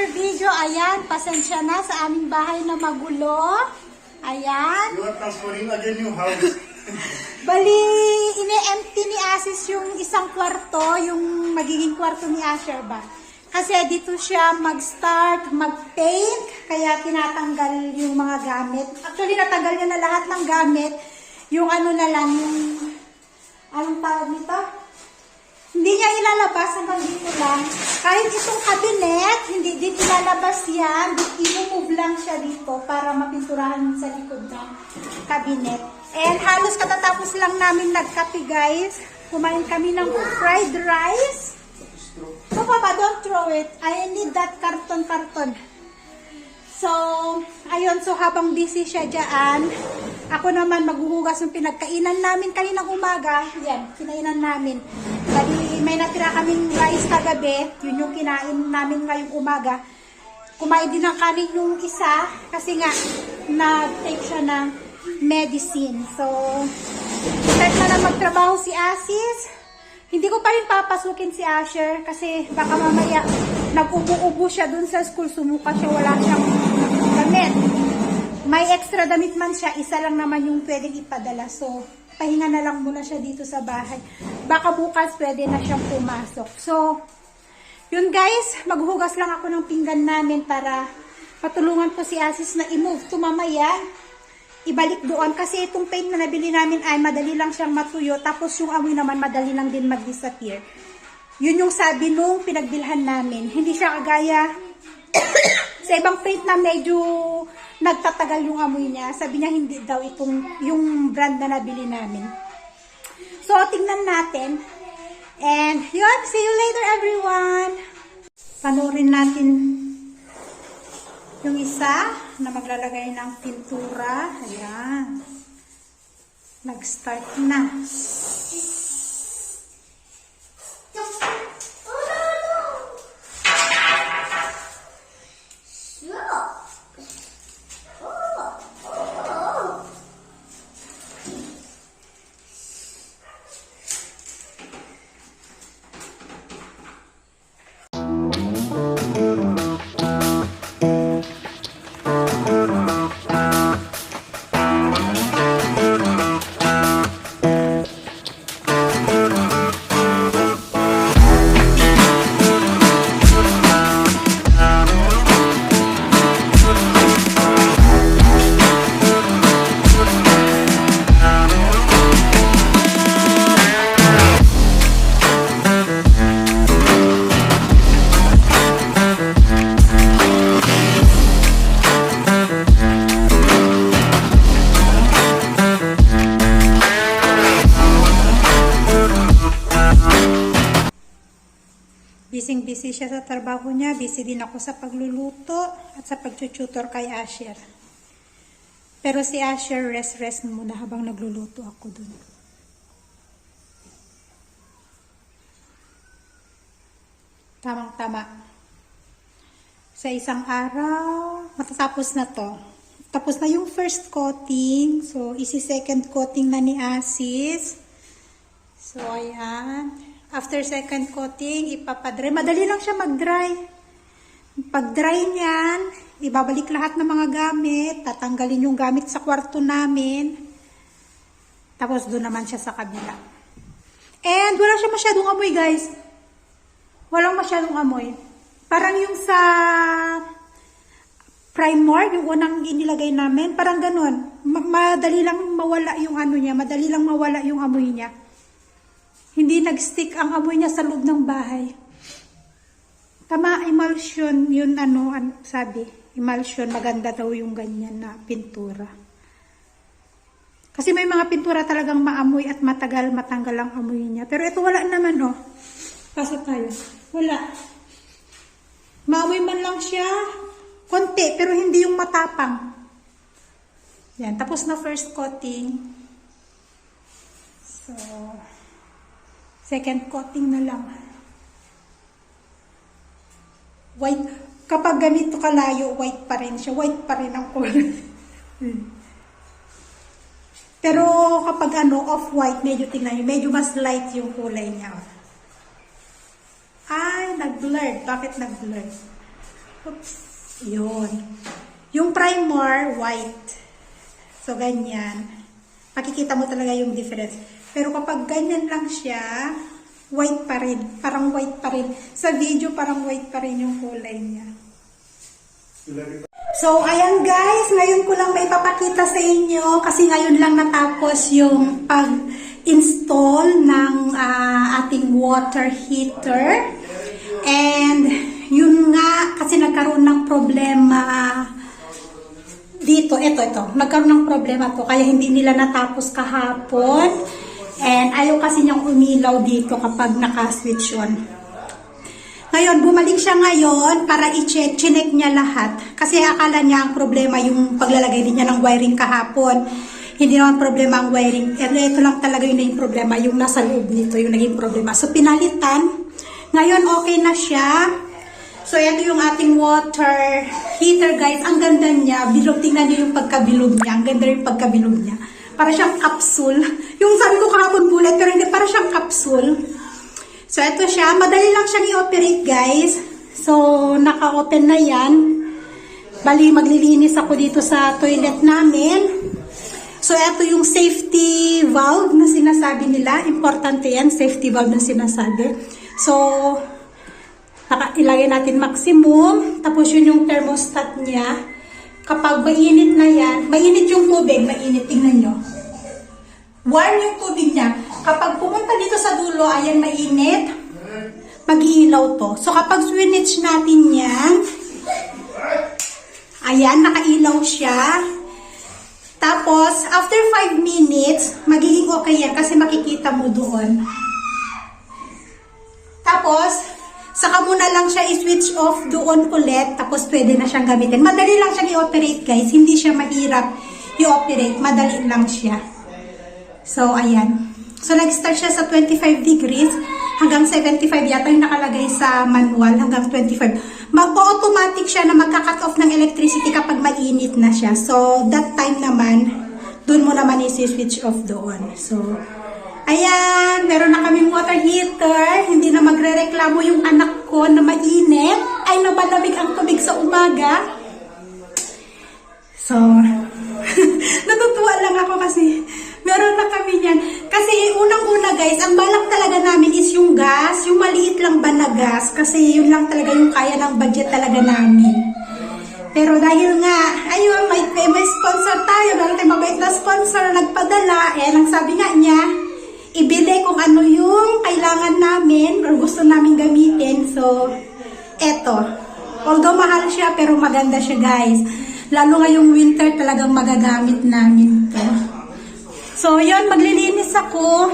another video. Ayan, pasensya na sa aming bahay na magulo. Ayan. You are transferring again new house. Bali, ine-empty ni Asis yung isang kwarto, yung magiging kwarto ni Asher ba? Kasi dito siya mag-start, mag-paint, kaya tinatanggal yung mga gamit. Actually, natanggal niya na lahat ng gamit. Yung ano na lang, yung, anong tawag nito? Hindi niya ilalabas hanggang dito lang. Kahit itong cabinet, hindi din ilalabas yan. I-move lang siya dito para mapinturahan sa likod ng cabinet. And halos katatapos lang namin nagkape, guys. Kumain kami ng fried rice. So, Papa, don't throw it. I need that karton. So, ayun. So, habang busy siya dyan, ako naman maghuhugas ng pinagkainan namin kaninang umaga. Yan, kinainan namin. Bali, may natira kaming rice kagabi. Yun yung kinain namin ngayong umaga. Kumain din ng kanin yung isa kasi nga nag-take siya ng medicine. So, start na lang magtrabaho si Asis. Hindi ko pa rin papasukin si Asher kasi baka mamaya nag-ubo-ubo siya dun sa school. Sumuka siya, wala siyang damit. May extra damit man siya, isa lang naman yung pwedeng ipadala. So, pahinga na lang muna siya dito sa bahay. Baka bukas pwede na siyang pumasok. So, yun guys, maghuhugas lang ako ng pinggan namin para patulungan ko si Asis na i-move to mamaya. Ibalik doon kasi itong paint na nabili namin ay madali lang siyang matuyo. Tapos yung amoy naman madali lang din mag-disappear. Yun yung sabi nung pinagbilhan namin. Hindi siya kagaya sa ibang paint na medyo nagtatagal yung amoy niya. Sabi niya hindi daw itong yung brand na nabili namin. So, tingnan natin. And yun, see you later everyone. Panoorin natin yung isa na maglalagay ng pintura. Ayan. Nag-start na. Busy siya sa trabaho niya, busy din ako sa pagluluto at sa pag-tutor kay Asher. Pero si Asher rest muna habang nagluluto ako dun. Tamang-tama. Sa isang araw, matatapos na to. Tapos na yung first coating. So, isi-second coating na ni Asis. So, ayan. After second coating, ipapadry. Madali lang siya mag-dry. Pag-dry niyan, ibabalik lahat ng mga gamit. Tatanggalin yung gamit sa kwarto namin. Tapos doon naman siya sa kabila. And wala siya masyadong amoy, guys. Walang masyadong amoy. Parang yung sa primer, yung unang inilagay namin, parang ganun. Madali lang mawala yung ano niya. Madali lang mawala yung amoy niya. Hindi nag-stick ang amoy niya sa loob ng bahay. Tama, emulsion, yun ano sabi. Emulsion, maganda daw yung ganyan na pintura. Kasi may mga pintura talagang maamoy at matagal matanggal ang amoy niya. Pero ito wala naman, oh. Pasok tayo. Wala. Maamoy man lang siya. Konti, pero hindi yung matapang. Yan, tapos na first coating. So, second coating na lang. White. Kapag ganito kalayo, white pa rin siya. White pa rin ang color. Pero kapag ano, off-white, medyo tingnan nyo, medyo mas light yung kulay niya. Ay, nag-blurred. Bakit nag-blurred? Oops. Yun. Yung primer, white. So, ganyan. Makikita mo talaga yung difference. Pero kapag ganyan lang siya, white pa rin. Parang white pa rin. Sa video, parang white pa rin yung kulay niya. So, ayan guys. Ngayon ko lang may papakita sa inyo kasi ngayon lang natapos yung pag-install ng ating water heater. And, yun nga, kasi nagkaroon ng problema dito. Ito. Nagkaroon ng problema to. Kaya hindi nila natapos kahapon. And, ayaw kasi niyang umilaw dito kapag naka-switch on. Ngayon, bumalik siya ngayon para i-check niya lahat. Kasi akala niya ang problema yung paglalagay din niya ng wiring kahapon. Hindi naman problema ang wiring. Ito lang talaga yung naging problema. Yung nasa loob nito, yung naging problema. So, pinalitan. Ngayon, okay na siya. So, ito yung ating water heater, guys. Ang ganda niya. Bilog, tingnan niyo yung pagkabilog niya. Ang ganda yung pagkabilog niya. Para siyang capsule. Yung sabi ko kahapon bullet, pero hindi. Para siyang capsule. So, ito siya. Madali lang siyang i-operate, guys. So, naka-open na yan. Bali, maglilinis ako dito sa toilet namin. So, ito yung safety valve na sinasabi nila. Importante yan, safety valve na sinasabi. So, ilagay natin maximum. Tapos, yun yung thermostat niya. Kapag mainit na yan, mainit yung tubig, mainit, tingnan nyo. Warm yung tubig niya. Kapag pumunta dito sa dulo, ayan, mainit, mag-iilaw to. So, kapag switch natin yan, ayan, nakailaw siya. Tapos, after 5 minutes, magiging okay yan kasi makikita mo doon. Tapos, saka mo na lang siya i-switch off doon ulit, tapos pwede na siyang gamitin. Madali lang siyang i-operate, guys. Hindi siya mahirap i-operate. Madali lang siya. So, ayan. So, nag-start siya sa 25 degrees hanggang 75 yata yung nakalagay sa manual hanggang 25. Mag-automatic siya na magka-cut off ng electricity kapag mainit na siya. So, that time naman, dun mo naman i-switch off doon. So, ayan, meron na kaming water heater. Hindi na magre-reklamo yung anak ko na mainit. Ay, nabalamig ang tubig sa umaga. So, natutuwa lang ako kasi meron na kami yan. Kasi unang-una guys, ang balak talaga namin is yung gas. Yung maliit lang ba na gas. Kasi yun lang talaga yung kaya ng budget talaga namin. Pero dahil nga, ayun, may sponsor tayo. Dahil tayo mabait na sponsor nagpadala. Eh, ang sabi nga niya, ibili kung ano yung kailangan namin or gusto namin gamitin. So, eto. Although mahal siya, pero maganda siya guys. Lalo ngayong winter talagang magagamit namin to. So, yun, maglilinis ako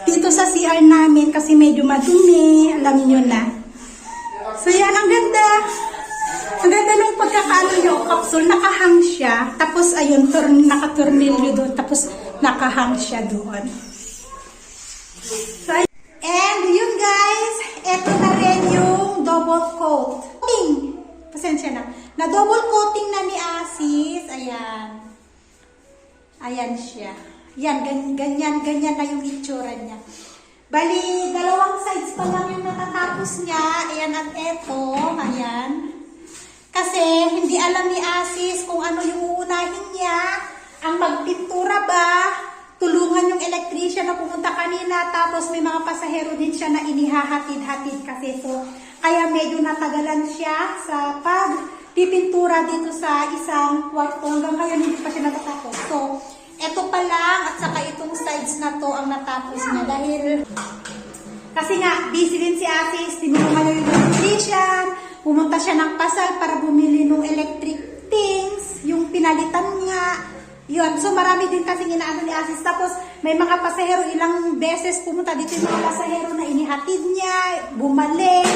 dito sa CR namin kasi medyo madumi. Alam niyo na. So, yan, ang ganda. Ang ganda nung pagkakaano yung capsule. Nakahang siya. Tapos, ayun, nakatornilyo doon. Tapos, nakahang siya doon. So, and yun guys, eto na rin yung double coat. Pasensya na. Na double coating na ni Asis. Ayan. Ayan siya. Yan, ganyan na yung itsura niya. Bali, dalawang sides pa lang yung natatapos niya. Ayan at eto. Ayan. Kasi, hindi alam ni Asis kung ano yung uunahin niya. Ang magpintura ba? Tulungan yung electrician na pumunta kanina. Tapos, may mga pasahero din siya na inihahatid-hatid kasi. So, kaya medyo natagalan siya sa pagpipintura dito sa isang kwarto. Hanggang ngayon, hindi pa siya natatapos. So, eto pa lang at saka itong sides na to ang natapos niya dahil kasi nga busy din si Asis, tinulungan niya yung electrician, pumunta siya ng Pasag para bumili ng electric things, yung pinalitan nga yun, so marami din kasi inaano ni Asis, tapos may mga pasahero ilang beses pumunta dito yung mga pasahero na inihatid niya, bumalik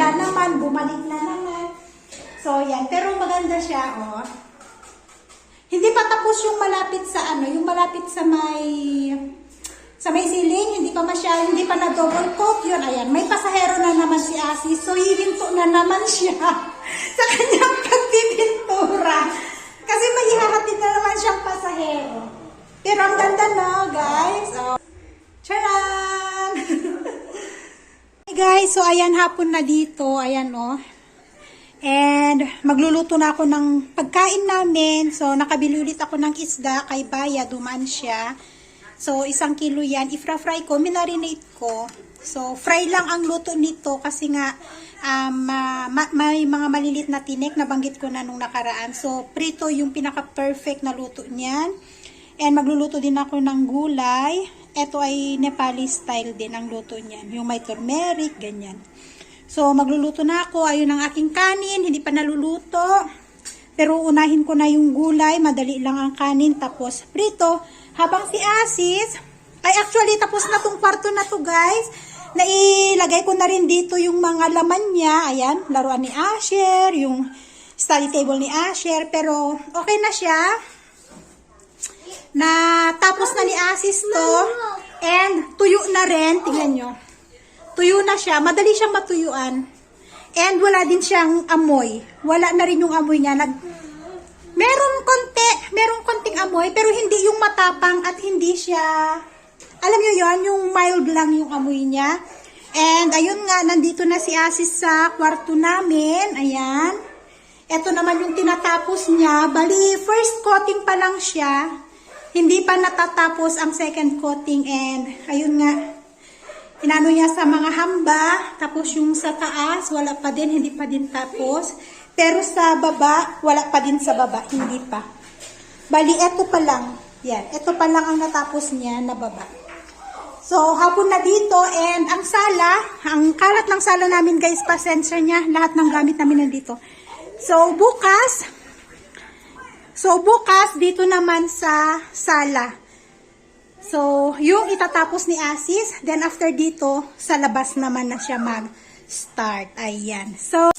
na naman, bumalik na naman, so yan, pero maganda siya oh. Hindi pa tapos yung malapit sa ano, yung malapit sa may ceiling, hindi pa hindi pa na double coat yun. Ayan, may pasahero na naman si Asis. So, hihinto na naman siya sa kanyang pagpipintura. Kasi may ihahatid na naman siyang pasahero. Pero ang ganda na, guys. Oh. Charan! Hey guys, so ayan hapon na dito. Ayan, oh. And magluluto na ako ng pagkain namin. So, nakabili ulit ako ng isda kay Baya. Dumaan siya. So, 1 kilo yan. Ifra-fry ko, minarinate ko. So, fry lang ang luto nito kasi nga may mga malilit na tinik. Nabanggit ko na nung nakaraan. So, prito yung pinaka-perfect na luto niyan. And magluluto din ako ng gulay. Ito ay Nepali style din ang luto niyan. Yung may turmeric, ganyan. So, magluluto na ako. Ayun ang aking kanin. Hindi pa naluluto. Pero unahin ko na yung gulay. Madali lang ang kanin. Tapos, prito. Habang si Asis, ay actually, tapos na tong kwarto na to, guys. Nailagay ko na rin dito yung mga laman niya. Ayan, laruan ni Asher. Yung study table ni Asher. Pero, okay na siya. Na tapos na ni Asis to. And, tuyo na rin. Tingnan nyo. Tuyo na siya. Madali siyang matuyuan. And wala din siyang amoy. Wala na rin yung amoy niya. Merong konting amoy, pero hindi yung matapang at hindi siya, alam nyo yon, yung mild lang yung amoy niya. And ayun nga, nandito na si Asis sa kwarto namin. Ayan. Ito naman yung tinatapos niya. Bali, first coating pa lang siya. Hindi pa natatapos ang second coating. And ayun nga, inano niya sa mga hamba, tapos yung sa taas, wala pa din, hindi pa din tapos. Pero sa baba, wala pa din sa baba, hindi pa. Bali, eto pa lang. Yan, eto pa lang ang natapos niya na baba. So, hapon na dito, and ang sala, ang kalat ng sala namin guys, pasensya niya, lahat ng gamit namin nandito. So, bukas, dito naman sa sala. So, yung itatapos ni Asis, then after dito, sa labas naman na siya mag-start. Ayan. So,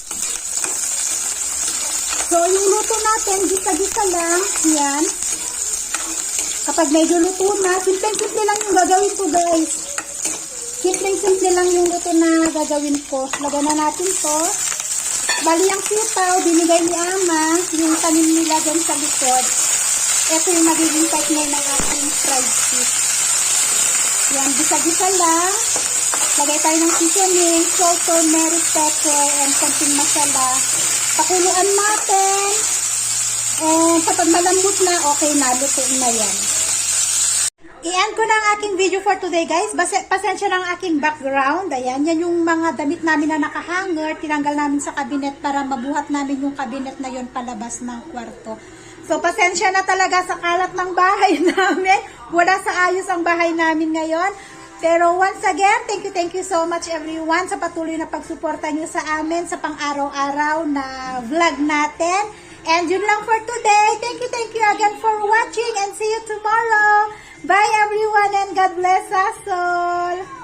yung luto natin, gisa-gisa lang. Yan. Kapag medyo luto na, simple-simple lang yung gagawin ko, guys. Simple lang yung luto na gagawin ko. Lagyan na natin to. Bali ang sitaw, binigay ni Ama, yung tanim nila dyan sa likod. Ito yung magiging partner ng ating fried fish. Yan, gisa-gisa lang. Lagay tayo ng seasoning, salt, turmeric, pepper, and konting masala. Pakuluan natin. And kapag malambot na, okay na, luto na yan. I-end ko na ang aking video for today, guys. Pasensya na ang aking background. Ayan, yan yung mga damit namin na nakahanger. Tinanggal namin sa kabinet para mabuhat namin yung kabinet na yon palabas ng kwarto. So, pasensya na talaga sa kalat ng bahay namin. Wala sa ayos ang bahay namin ngayon. Pero once again, thank you so much everyone sa patuloy na pagsuporta nyo sa amin sa pang-araw-araw na vlog natin. And yun lang for today. Thank you again for watching and see you tomorrow. Bye everyone and God bless us all.